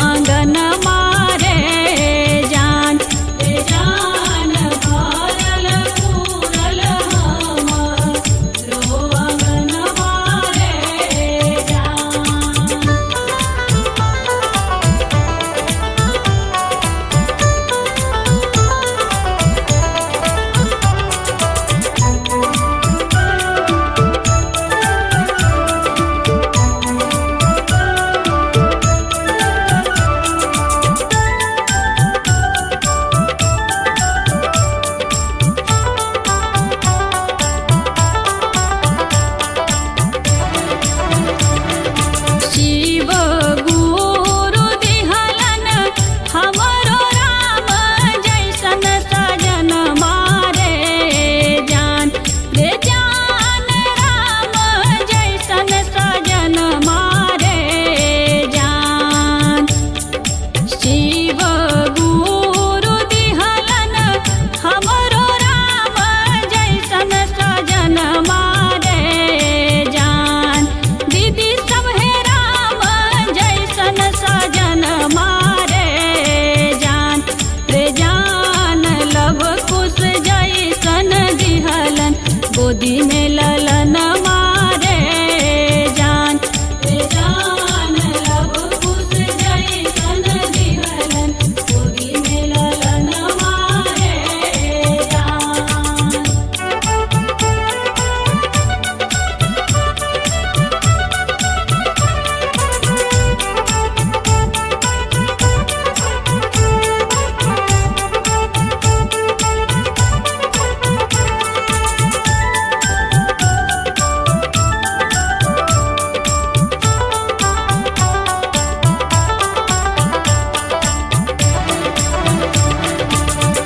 आंगन मारे जान रे जान भरल पूरल हमरो आंगन मारे जान। शिव गुरु दिहलन हमरो राम जैसन सजन मारे जान रे जान राम जैसन सजन मारे जान। शिव गुरु दिहलन हमरो राम जैसन सजन मारे जान। दीदी सब हे राम जैसन सजन मारे जान रे जान। लव कुश जैसन दिहलन गोदी में ललन मारे जान रे जान। लव कुश जैसन दिहलन गोदी में ललन मारे जान।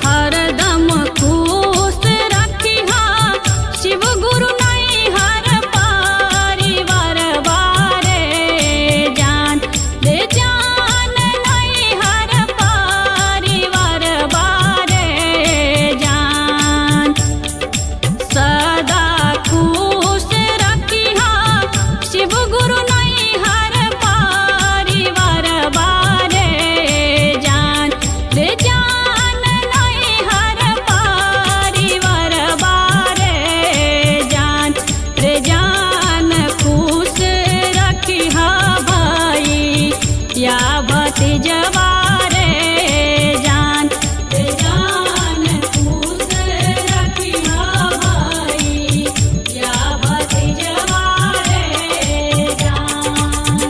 हरदम खुश रखिहा शिव गुरु नैहर परिवार बारे जान रे जान। नैहर परिवार बारे जान। सदा खुश रखिहा शिव गुरु नैहर परिवार बारे जान रे जान। नैहर परिवार बारे जान रे जान। खुश रखिहा भाई या भतीजवा रे जान रे जान। खुश रखिहा भाई या भतीजवा रे जान।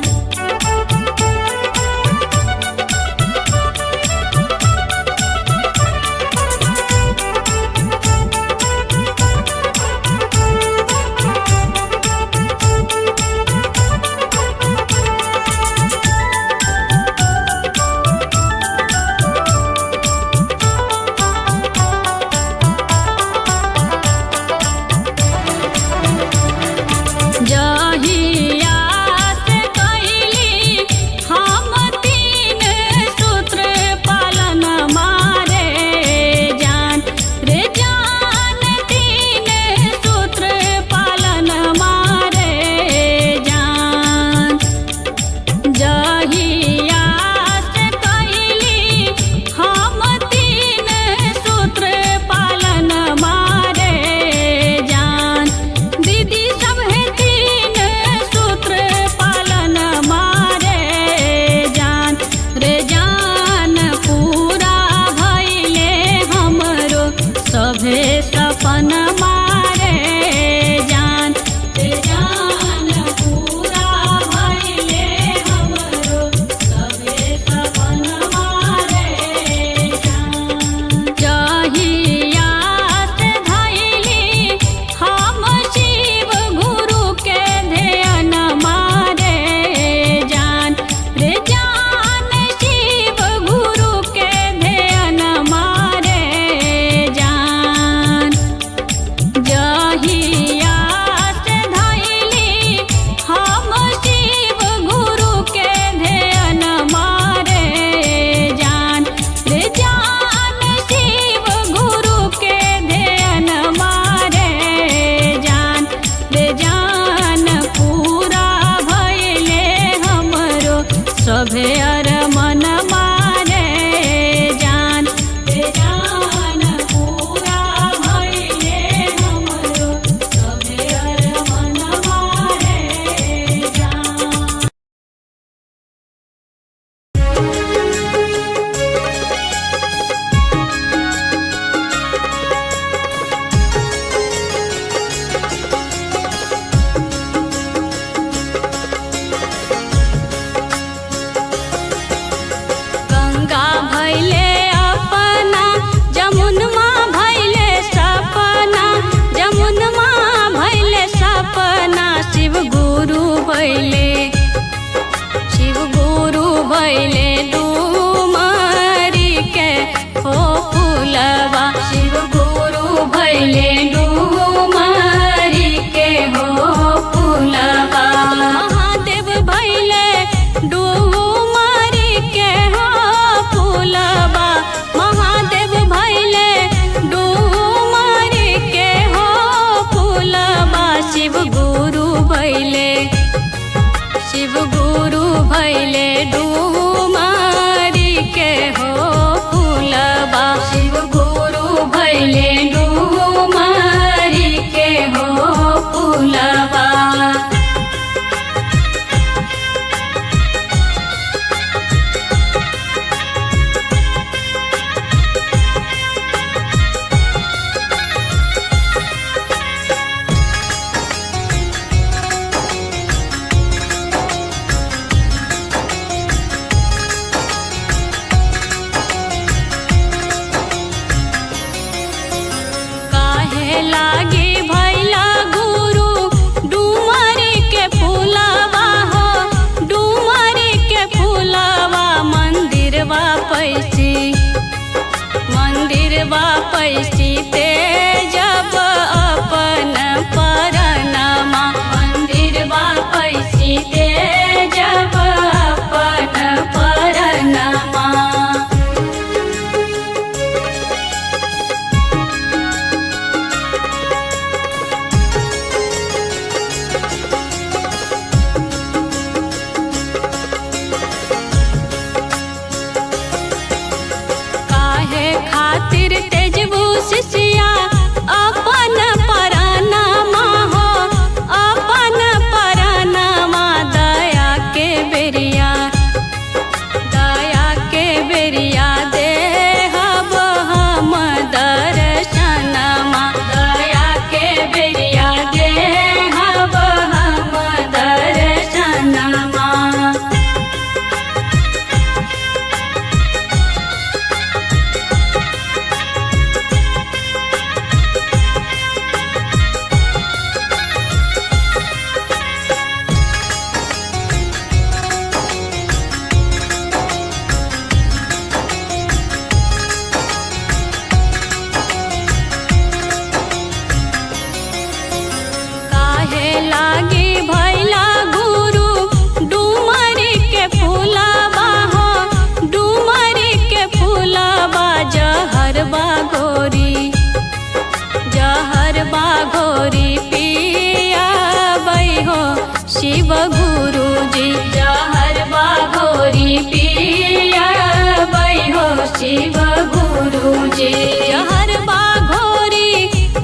शिव गुरु जी। जहर बाघोरी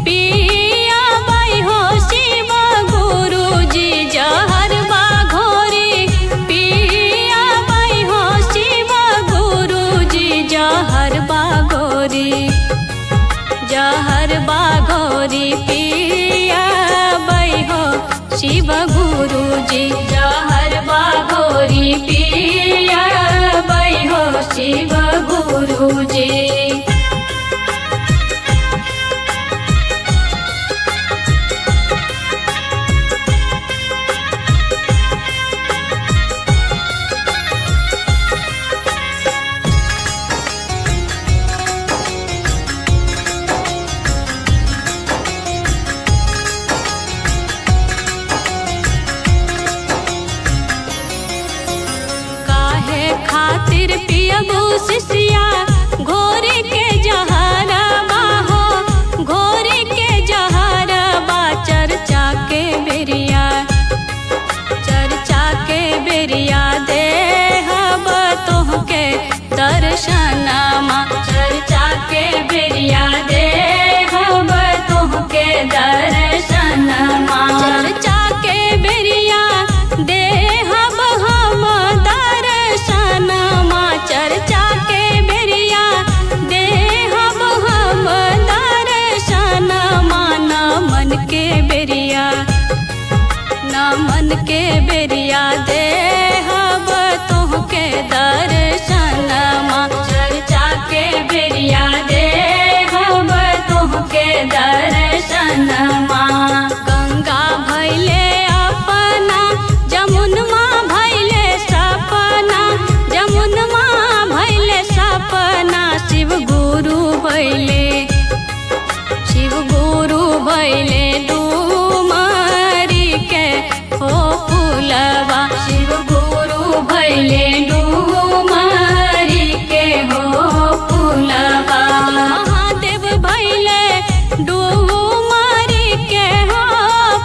पिया बाई हो शिव गुरु जी। जहर बाघोरी पिया बाई हो शिव गुरु जी। जहर बाघोरी पिया बाई हो शिव गुरु जी। जहर बाघोरी पिया बाई हो शिव गुरु जी। खातिर पियबू शिष्या घोरी के जहरबा हो। घोरी के जहरबा चर्चा के बेरिया देहब तोहके दर्शनमा। चर्चा के बेरिया देहब तोहके दर्शनमा। चर्चा के बेरिया देहब हम दर्शनमा। चर्चा के बेरिया देहब हम दर्शनमा। नमन के बेरिया देहब तोहके दर्शनमा। चर्चा के बेरिया देहब तोहके दर्शनमा। गंगा भैले अपना जमुनमा भैले सपना। जमुनमा भैले सपना। शिव गुरु भैले डूमरी के हो फूलबा। शिव गुरु भैले डूमरी के हो फूलबा। महादेव भैले डूमरी के हो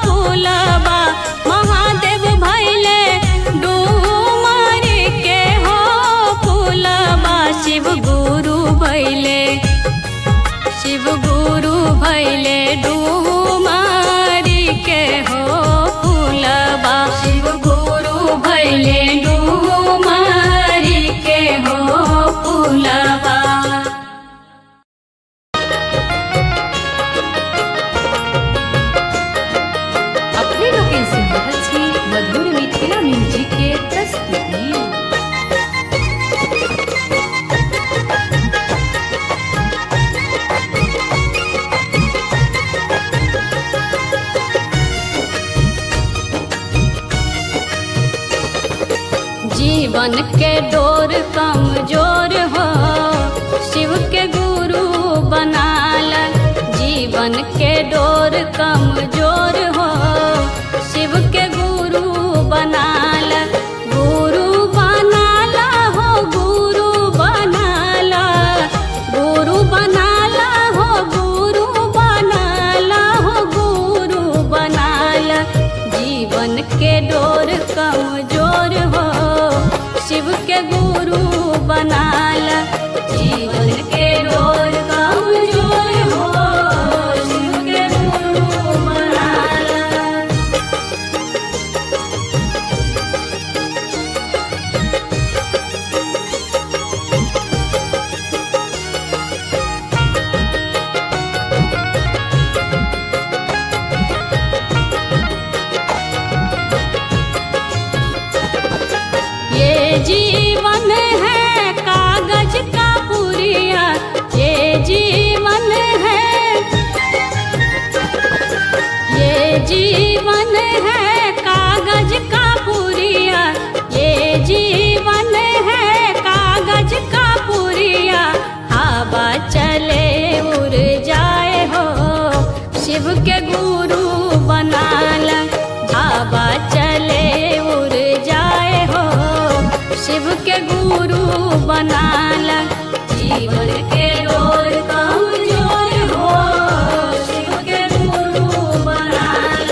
फूलबा। महादेव भैले डूमरी के हो फूलबा। शिव गुरु भैले डूमरी के हो फूलबा। शिव गुरु भैले डूमरी के हो फूलबा। अपने लोकें सुन रहल छी मधुर मिथिला म्यूजिक के प्रस्तुति। जीवन के डोर कमजोर हो शिव के गुरु बनाल। जीवन के डोर कमजोर हो शिव के गुरु बनाल। गुरु बनाला हो गुरु बनाला। गुरु बनाला हो गुरु बनाला हो गुरु बनाला। जीवन के डोर कमजोर हो शिव के गुरु बनाल। जीवन के डोर कमजोर हो शिव के गुरु बनाल। ये जीवन है कागज का पुरिया। ये जीवन है कागज का पुरिया। ये जीवन है कागज का पुरिया। हवा चले उड़ जाए हो शिव के गुरु बनाल। हवा चले उड़ जाए हो शिव के गुरु बनाल। जीवन के डोर कमजोर हो शिव के गुरु बनाल।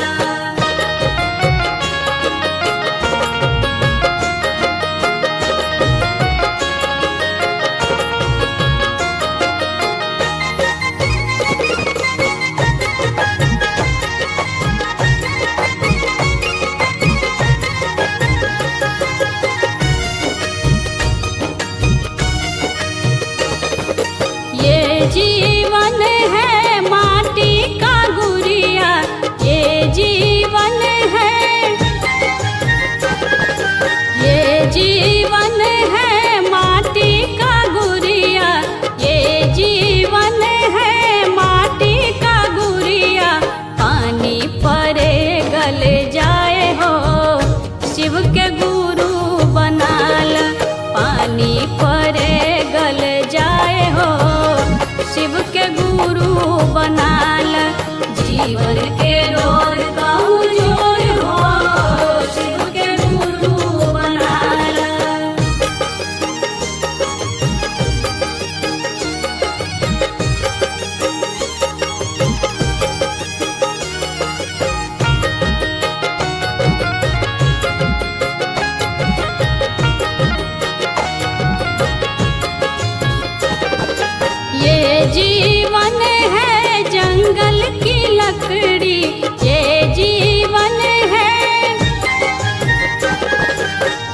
जीवन है माटी का गुड़िया, ये जीवन है, ये जीवन है माटी का गुड़िया, ये जीवन है माटी का गुड़िया। पानी परे गल जाए हो, शिव के गुरु बनाल, पानी परे गल जाए हो, शिव के गुरु बनाल। जीवन के रोर कमजोर हो, शिव के गुरु बनाल। ये जीवन है जंगल की लकड़ी, ये जीवन है,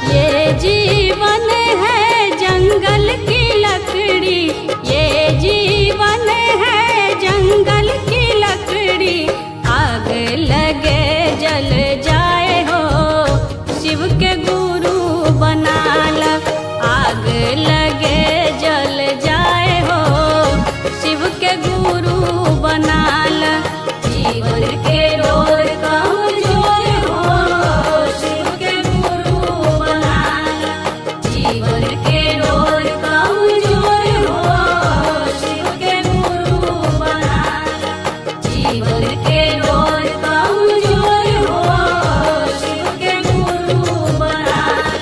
ये जीवन है जंगल की लकड़ी, ये जीवन है जंगल की लकड़ी। आग लगे जल जाए हो, शिव के गुरु बनाल, आग लगे जल जाए हो, शिव के गुरु बनाल। जीवन के रोर कमजोर हो, शिव के गुरु बनाल, जीवन के रोर कमजोर हो, शिव के गुरु बनाल, जीवन के रोर कमजोर हो, शिव के गुरु बनाल।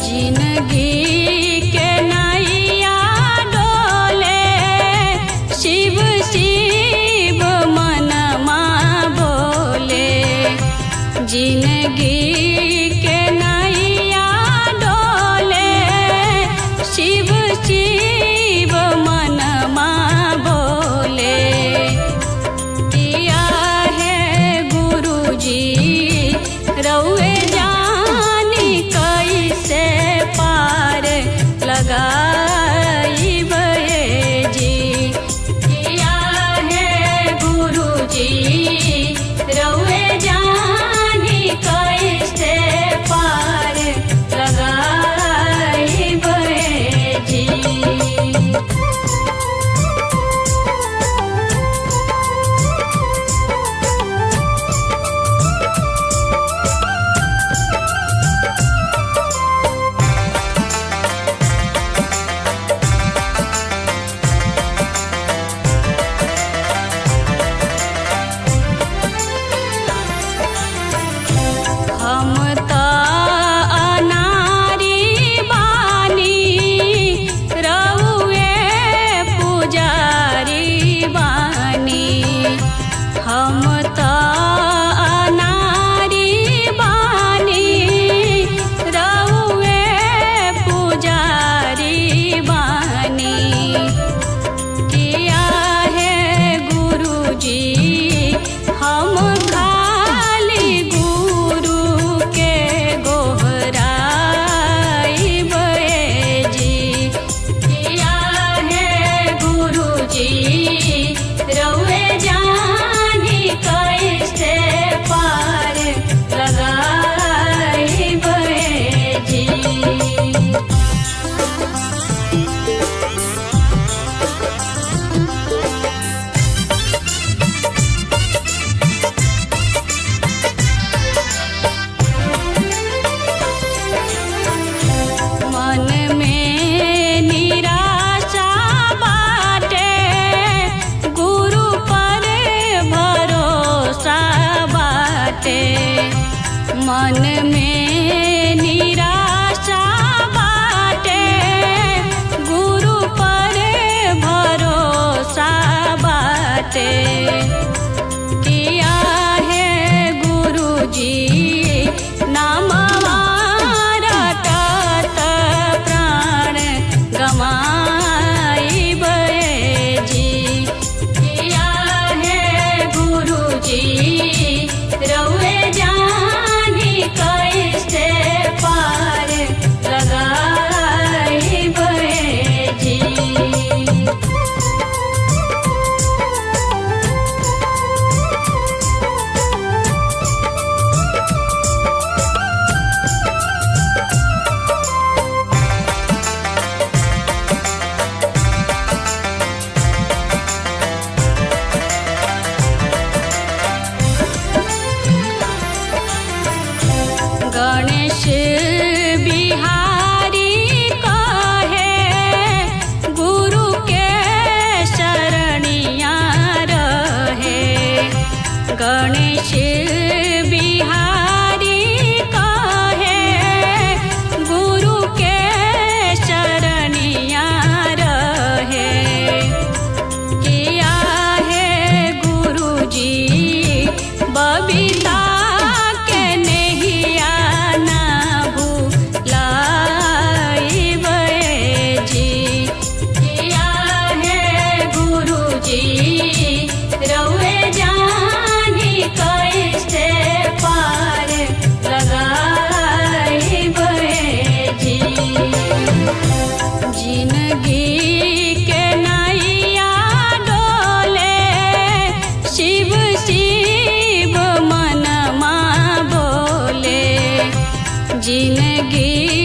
जिंदगी के नैया डोले, शिव शिव मनमा बोले, जिंदगी के नैया डोले, शिव शिव मनमा बोले। दिया है गुरुजी रउए जानी कैसे पार लगाइब जी। दिया है गुरुजी रउए जानी कैसे पार लगाइब जी। जिंदगी